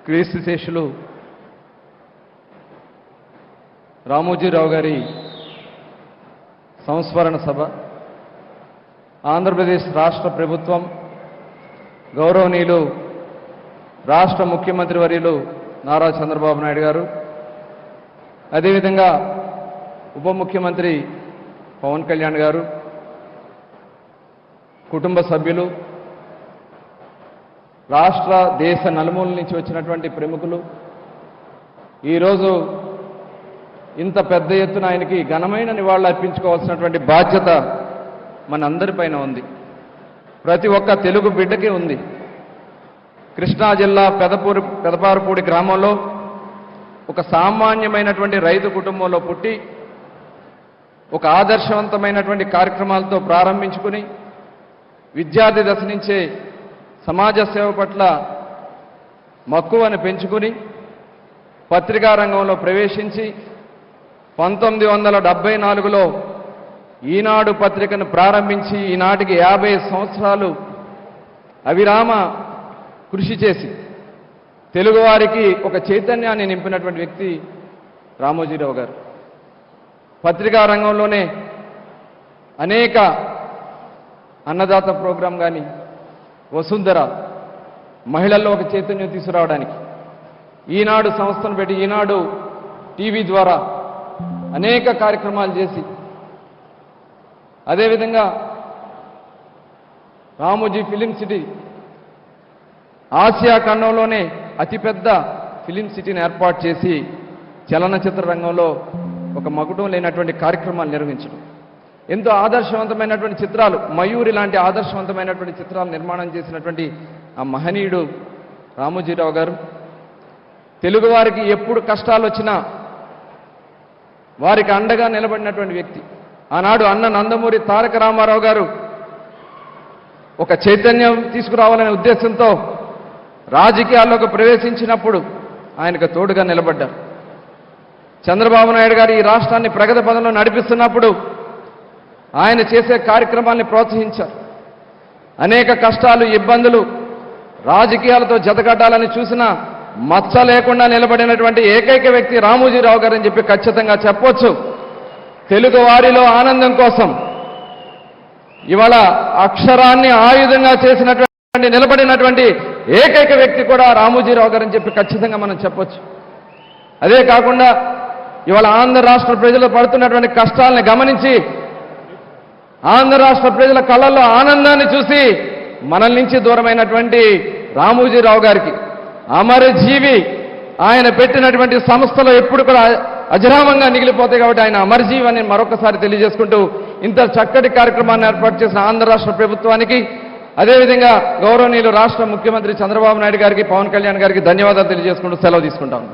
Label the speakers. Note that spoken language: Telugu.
Speaker 1: క్రీస్తుశేషులు రామోజీరావు గారి సంస్మరణ సభ ఆంధ్రప్రదేశ్ రాష్ట్ర ప్రభుత్వం గౌరవనీయులు రాష్ట్ర ముఖ్యమంత్రి వర్యులు నారా చంద్రబాబు నాయుడు గారు, అదేవిధంగా ఉప ముఖ్యమంత్రి పవన్ కళ్యాణ్ గారు, కుటుంబ సభ్యులు, రాష్ట్ర దేశ నలుమూలల నుంచి వచ్చినటువంటి ప్రముఖులు ఈరోజు ఇంత పెద్ద ఎత్తున ఆయనకి ఘనమైన నివాళులు అర్పించుకోవాల్సినటువంటి బాధ్యత మనందరిపైన ఉంది. ప్రతి ఒక్క తెలుగు బిడ్డకి ఉంది. కృష్ణా జిల్లా పెదపారుపూడి గ్రామంలో ఒక సామాన్యమైనటువంటి రైతు కుటుంబంలో పుట్టి ఒక ఆదర్శవంతమైనటువంటి కార్యక్రమాలతో ప్రారంభించుకుని విద్యార్థి దశ నుంచే సమాజ సేవ పట్ల మక్కువను పెంచుకుని పత్రికా రంగంలో ప్రవేశించి 1974లో ఈనాడు పత్రికను ప్రారంభించి ఈనాటికి 50 సంవత్సరాలు అవిరామ కృషి చేసి తెలుగువారికి ఒక చైతన్యాన్ని నింపినటువంటి వ్యక్తి రామోజీరావు గారు. పత్రికా రంగంలోనే అనేక అన్నదాత ప్రోగ్రాం కానీ, వసుంధర మహిళల్లో ఒక చైతన్యం తీసుకురావడానికి ఈనాడు సంస్థను పెట్టి ఈనాడు టీవీ ద్వారా అనేక కార్యక్రమాలు చేసి, అదేవిధంగా రామోజీ ఫిలిం సిటీ ఆసియా ఖండంలోనే అతిపెద్ద ఫిలిం సిటీని ఏర్పాటు చేసి చలనచిత్ర రంగంలో ఒక మకుటం లేనటువంటి కార్యక్రమాలు నిర్వహించడం, ఎంతో ఆదర్శవంతమైనటువంటి చిత్రాలు, మయూరి లాంటి ఆదర్శవంతమైనటువంటి చిత్రాలు నిర్మాణం చేసినటువంటి ఆ మహనీయుడు రామోజీరావు గారు. తెలుగువారికి ఎప్పుడు కష్టాలు వచ్చినా వారికి అండగా నిలబడినటువంటి వ్యక్తి. ఆనాడు అన్న నందమూరి తారక రామారావు గారు ఒక చైతన్యం తీసుకురావాలనే ఉద్దేశంతో రాజకీయాల్లోకి ప్రవేశించినప్పుడు ఆయనకు తోడుగా నిలబడ్డారు. చంద్రబాబు నాయుడు గారు ఈ రాష్ట్రాన్ని ప్రగతి పదంలో నడిపిస్తున్నప్పుడు ఆయన చేసే కార్యక్రమాల్ని ప్రోత్సహించారు. అనేక కష్టాలు, ఇబ్బందులు రాజకీయాలతో జతకట్టాలని చూసినా మచ్చ లేకుండా నిలబడినటువంటి ఏకైక వ్యక్తి రామోజీరావు గారు అని చెప్పి ఖచ్చితంగా చెప్పొచ్చు. తెలుగు వారిలో ఆనందం కోసం ఇవాళ అక్షరాన్ని ఆయుధంగా చేసినటువంటి నిలబడినటువంటి ఏకైక వ్యక్తి కూడా రామోజీరావు గారు అని చెప్పి ఖచ్చితంగా మనం చెప్పొచ్చు. అదే కాకుండా ఇవాళ ఆంధ్ర రాష్ట్ర ప్రజలు పడుతున్నటువంటి కష్టాలను గమనించి ఆంధ్ర రాష్ట్ర ప్రజల కళ్ళల్లో ఆనందాన్ని చూసి మనల్ నుంచి దూరమైనటువంటి రామోజీరావు గారికి అమరజీవి, ఆయన పెట్టినటువంటి సంస్థలో ఎప్పుడు కూడా అజరామంగా మిగిలిపోతాయి కాబట్టి ఆయన అమరజీవి అని మరొకసారి తెలియజేసుకుంటూ ఇంత చక్కటి కార్యక్రమాన్ని ఏర్పాటు చేసిన ఆంధ్ర రాష్ట్ర ప్రభుత్వానికి, అదేవిధంగా గౌరవనీయులు రాష్ట్ర ముఖ్యమంత్రి చంద్రబాబు నాయుడు గారికి, పవన్ కళ్యాణ్ గారికి ధన్యవాదాలు తెలియజేసుకుంటూ సెలవు తీసుకుంటాను.